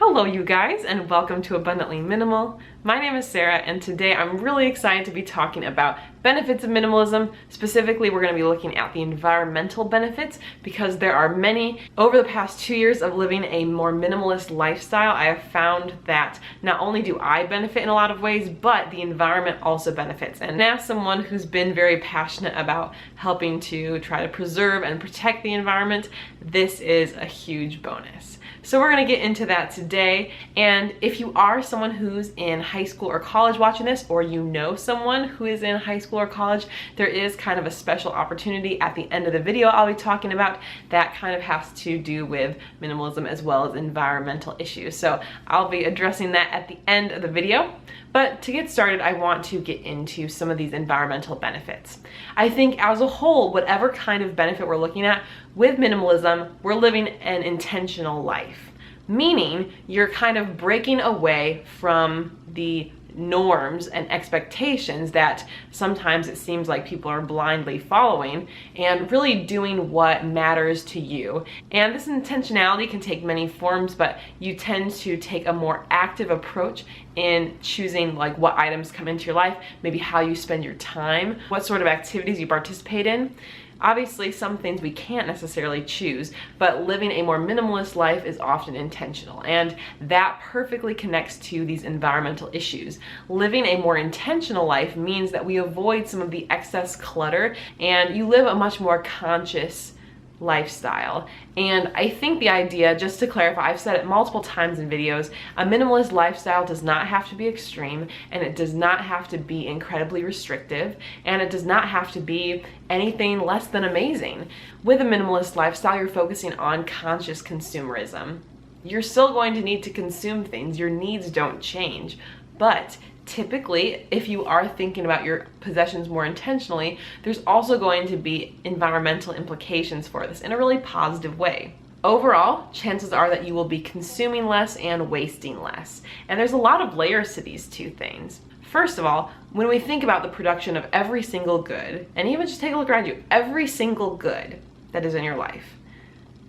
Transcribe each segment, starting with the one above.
Hello you guys, and welcome to Abundantly Minimal. My name is Sarah, and today I'm really excited to be talking about benefits of minimalism. Specifically, we're going to be looking at the environmental benefits because there are many. Over the past 2 years of living a more minimalist lifestyle, I have found that not only do I benefit in a lot of ways, but the environment also benefits. And as someone who's been very passionate about helping to try to preserve and protect the environment, this is a huge bonus. So we're going to get into that today. And if you are someone who's in high school or college watching this, or you know someone who is in high school or college, there is kind of a special opportunity at the end of the video I'll be talking about that kind of has to do with minimalism as well as environmental issues. So I'll be addressing that at the end of the video. But to get started, I want to get into some of these environmental benefits. I think as a whole, whatever kind of benefit we're looking at, with minimalism, we're living an intentional life. Meaning you're kind of breaking away from the norms and expectations that sometimes it seems like people are blindly following and really doing what matters to you. And this intentionality can take many forms, but you tend to take a more active approach in choosing like what items come into your life, maybe how you spend your time, what sort of activities you participate in. Obviously, some things we can't necessarily choose, but living a more minimalist life is often intentional, and that perfectly connects to these environmental issues. Living a more intentional life means that we avoid some of the excess clutter, and you live a much more conscious lifestyle. And I think the idea, just to clarify, I've said it multiple times in videos, a minimalist lifestyle does not have to be extreme, and it does not have to be incredibly restrictive, and it does not have to be anything less than amazing. With a minimalist lifestyle, you're focusing on conscious consumerism. You're still going to need to consume things, your needs don't change, but typically, if you are thinking about your possessions more intentionally, there's also going to be environmental implications for this in a really positive way. Overall, chances are that you will be consuming less and wasting less. And there's a lot of layers to these two things. First of all, when we think about the production of every single good, and even just take a look around you, every single good that is in your life,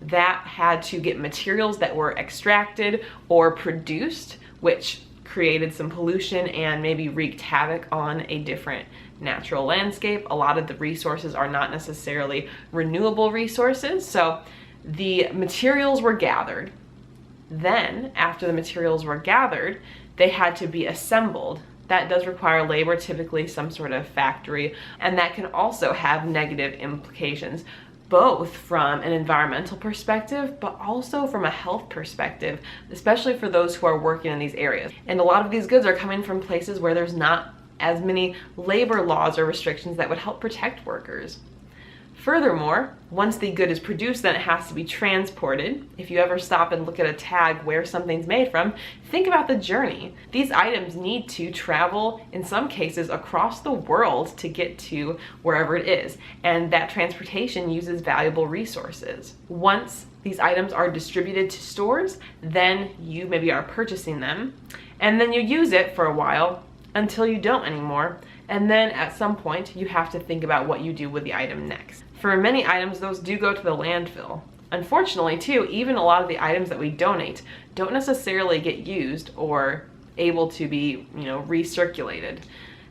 that had to get materials that were extracted or produced, which created some pollution and maybe wreaked havoc on a different natural landscape. A lot of the resources are not necessarily renewable resources. So the materials were gathered. Then after the materials were gathered, they had to be assembled. That does require labor, typically some sort of factory, and that can also have negative implications, both from an environmental perspective, but also from a health perspective, especially for those who are working in these areas. And a lot of these goods are coming from places where there's not as many labor laws or restrictions that would help protect workers. Furthermore, once the good is produced, then it has to be transported. If you ever stop and look at a tag where something's made from, think about the journey. These items need to travel, in some cases, across the world to get to wherever it is. And that transportation uses valuable resources. Once these items are distributed to stores, then you maybe are purchasing them, and then you use it for a while until you don't anymore. And then at some point, you have to think about what you do with the item next. For many items, those do go to the landfill. Unfortunately, too, even a lot of the items that we donate don't necessarily get used or able to be, recirculated.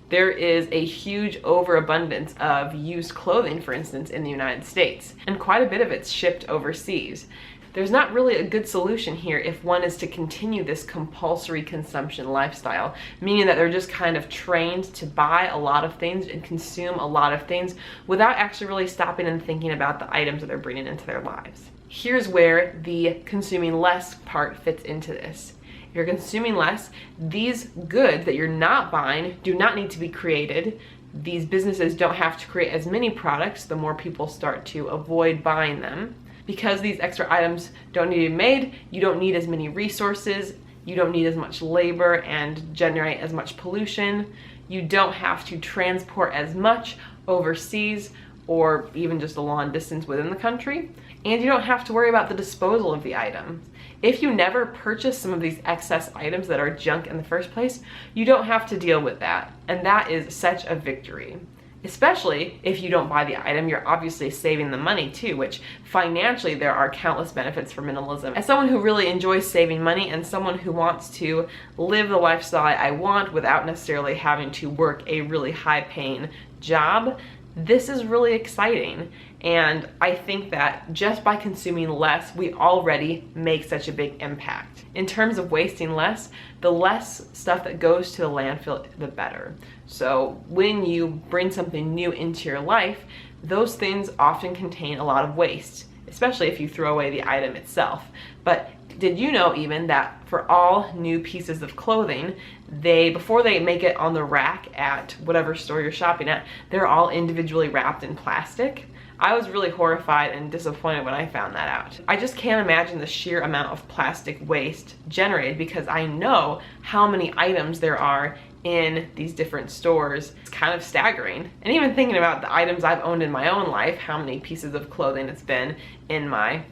There is a huge overabundance of used clothing, for instance, in the United States, and quite a bit of it's shipped overseas. There's not really a good solution here if one is to continue this compulsory consumption lifestyle, meaning that they're just kind of trained to buy a lot of things and consume a lot of things without actually really stopping and thinking about the items that they're bringing into their lives. Here's where the consuming less part fits into this. If you're consuming less, these goods that you're not buying do not need to be created. These businesses don't have to create as many products, the more people start to avoid buying them. Because these extra items don't need to be made, you don't need as many resources, you don't need as much labor and generate as much pollution, you don't have to transport as much overseas or even just a long distance within the country, and you don't have to worry about the disposal of the items. If you never purchase some of these excess items that are junk in the first place, you don't have to deal with that, and that is such a victory. Especially if you don't buy the item, you're obviously saving the money too, which financially there are countless benefits for minimalism. As someone who really enjoys saving money and someone who wants to live the lifestyle I want without necessarily having to work a really high-paying job, this is really exciting. And I think that just by consuming less, we already make such a big impact. In terms of wasting less, the less stuff that goes to the landfill, the better. So when you bring something new into your life, those things often contain a lot of waste, especially if you throw away the item itself. But did you know even that for all new pieces of clothing, before they make it on the rack at whatever store you're shopping at, they're all individually wrapped in plastic? I was really horrified and disappointed when I found that out. I just can't imagine the sheer amount of plastic waste generated because I know how many items there are in these different stores. It's kind of staggering. And even thinking about the items I've owned in my own life, how many pieces of clothing it's been in my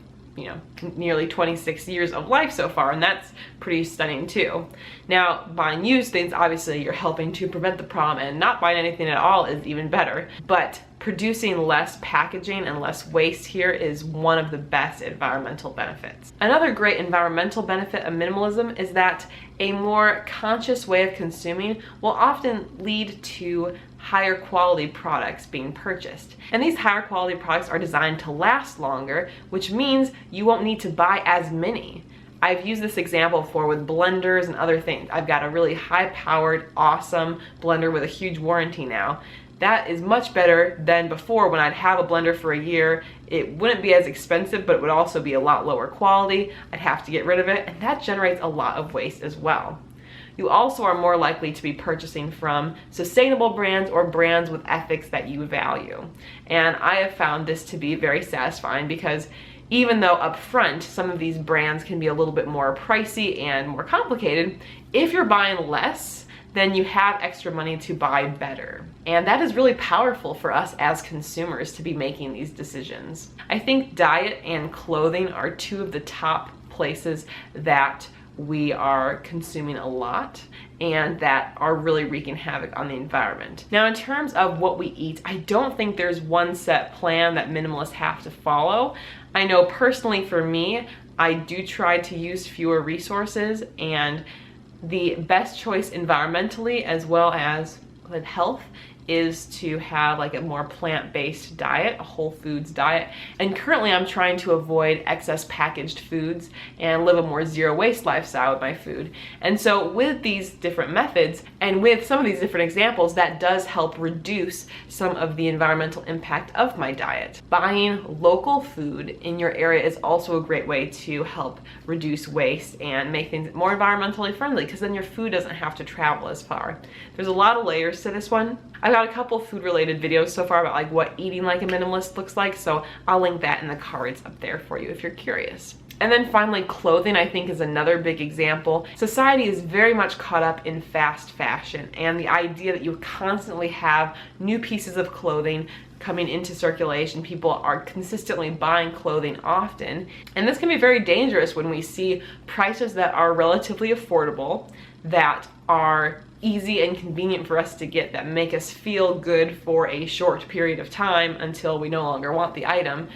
nearly 26 years of life so far, and that's pretty stunning too. Now, buying used things, obviously you're helping to prevent the problem, and not buying anything at all is even better. But producing less packaging and less waste here is one of the best environmental benefits. Another great environmental benefit of minimalism is that a more conscious way of consuming will often lead to higher quality products being purchased. And these higher quality products are designed to last longer, which means you won't need to buy as many. I've used this example before with blenders and other things. I've got a really high-powered, awesome blender with a huge warranty now. That is much better than before when I'd have a blender for a year. It wouldn't be as expensive, but it would also be a lot lower quality. I'd have to get rid of it, and that generates a lot of waste as well. You also are more likely to be purchasing from sustainable brands or brands with ethics that you value. And I have found this to be very satisfying because even though up front some of these brands can be a little bit more pricey and more complicated, if you're buying less, then you have extra money to buy better. And that is really powerful for us as consumers to be making these decisions. I think diet and clothing are two of the top places that we are consuming a lot and that are really wreaking havoc on the environment. Now, in terms of what we eat, I don't think there's one set plan that minimalists have to follow. I know personally for me, I do try to use fewer resources, and the best choice environmentally as well as with health is to have like a more plant-based diet, a whole foods diet. And currently I'm trying to avoid excess packaged foods and live a more zero waste lifestyle with my food. And so with these different methods and with some of these different examples, that does help reduce some of the environmental impact of my diet. Buying local food in your area is also a great way to help reduce waste and make things more environmentally friendly, because then your food doesn't have to travel as far. There's a lot of layers to this one. I've got a couple food related videos so far about like what eating like a minimalist looks like, so I'll link that in the cards up there for you if you're curious. And then finally, clothing I think is another big example. Society is very much caught up in fast fashion, and the idea that you constantly have new pieces of clothing coming into circulation. People are consistently buying clothing often, and this can be very dangerous when we see prices that are relatively affordable, that are easy and convenient for us to get, that make us feel good for a short period of time until we no longer want the item,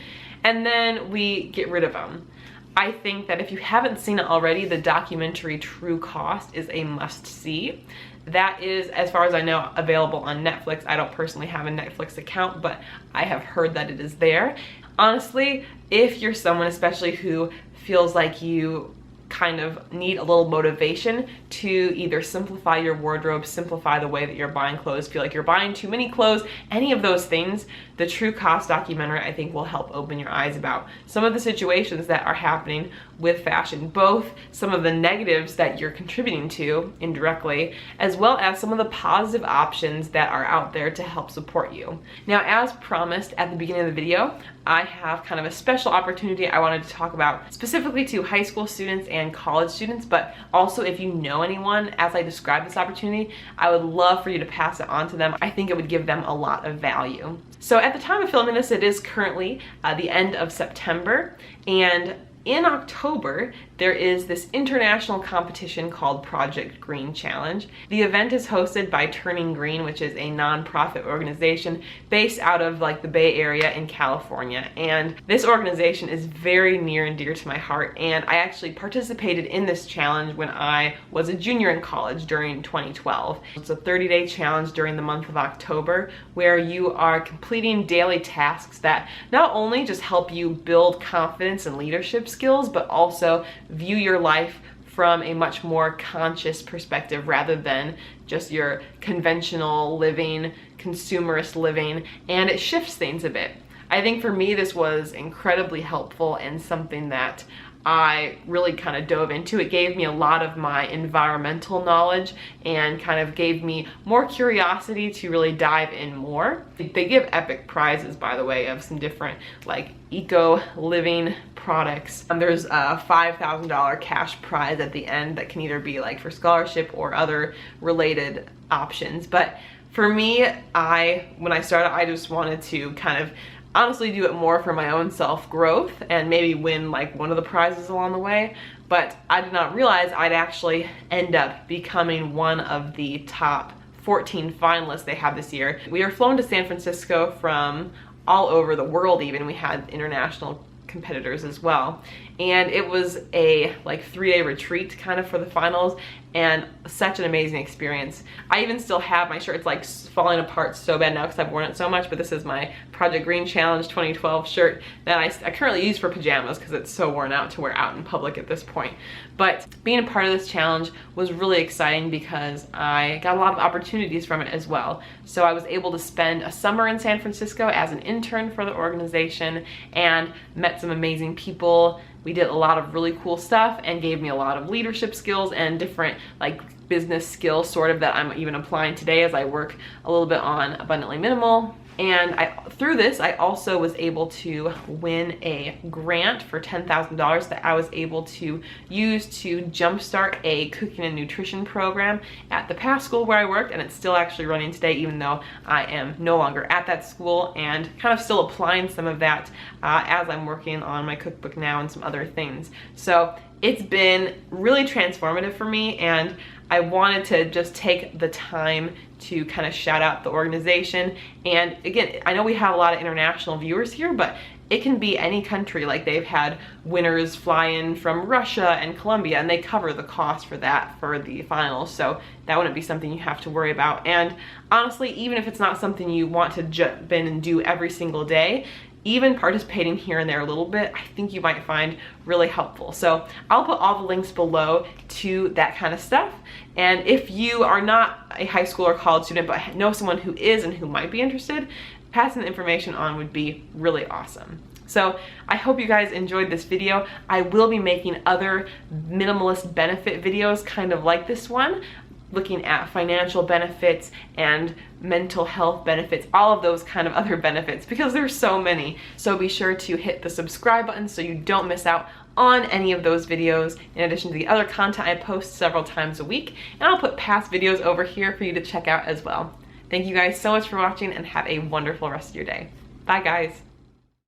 and then we get rid of them. I think that if you haven't seen it already, the documentary True Cost is a must-see. That is, as far as I know, available on Netflix. I don't personally have a Netflix account, but I have heard that it is there. Honestly, if you're someone especially who feels like you kind of need a little motivation to either simplify your wardrobe, simplify the way that you're buying clothes, feel like you're buying too many clothes, any of those things, the True Cost documentary I think will help open your eyes about some of the situations that are happening with fashion, both some of the negatives that you're contributing to indirectly, as well as some of the positive options that are out there to help support you. Now, as promised at the beginning of the video, I have kind of a special opportunity I wanted to talk about specifically to high school students and college students, but also if you know anyone, as I describe this opportunity, I would love for you to pass it on to them. I think it would give them a lot of value. So at the time of filming this, it is currently the end of September, and in October, there is this international competition called Project Green Challenge. The event is hosted by Turning Green, which is a nonprofit organization based out of like the Bay Area in California. And this organization is very near and dear to my heart. And I actually participated in this challenge when I was a junior in college during 2012. It's a 30-day challenge during the month of October where you are completing daily tasks that not only just help you build confidence and leadership skills, but also view your life from a much more conscious perspective rather than just your conventional living, consumerist living, and it shifts things a bit. I think for me this was incredibly helpful and something that I really kind of dove into. It gave me a lot of my environmental knowledge and kind of gave me more curiosity to really dive in more. They give epic prizes, by the way, of some different like eco living products. There's a $5,000 cash prize at the end that can either be like for scholarship or other related options. But for me, when I started, I just wanted to kind of honestly do it more for my own self-growth and maybe win like one of the prizes along the way. But I did not realize I'd actually end up becoming one of the top 14 finalists they have this year. We were flown to San Francisco from all over the world even. We had international competitors as well. And it was a like 3-day retreat kind of for the finals and such an amazing experience. I even still have my shirt. It's like falling apart so bad now because I've worn it so much, but this is my Project Green Challenge 2012 shirt that I currently use for pajamas because it's so worn out to wear out in public at this point. But being a part of this challenge was really exciting because I got a lot of opportunities from it as well. So I was able to spend a summer in San Francisco as an intern for the organization and met some amazing people. We did a lot of really cool stuff and gave me a lot of leadership skills and different like business skills sort of that I'm even applying today as I work a little bit on Abundantly Minimal. And through this, I also was able to win a grant for $10,000 that I was able to use to jumpstart a cooking and nutrition program at the past school where I worked, and it's still actually running today even though I am no longer at that school, and kind of still applying some of that as I'm working on my cookbook now and some other things. So it's been really transformative for me, and I wanted to just take the time to kind of shout out the organization. And again, I know we have a lot of international viewers here, but it can be any country. Like they've had winners fly in from Russia and Colombia, and they cover the cost for that for the finals. So that wouldn't be something you have to worry about. And honestly, even if it's not something you want to jump in and do every single day, even participating here and there a little bit, I think you might find really helpful. So I'll put all the links below to that kind of stuff. And if you are not a high school or college student, but know someone who is and who might be interested, passing the information on would be really awesome. So I hope you guys enjoyed this video. I will be making other minimalist benefit videos kind of like this one, looking at financial benefits and mental health benefits, all of those kind of other benefits, because there's so many. So be sure to hit the subscribe button so you don't miss out on any of those videos, in addition to the other content I post several times a week. And I'll put past videos over here for you to check out as well. Thank you guys so much for watching, and have a wonderful rest of your day. Bye guys.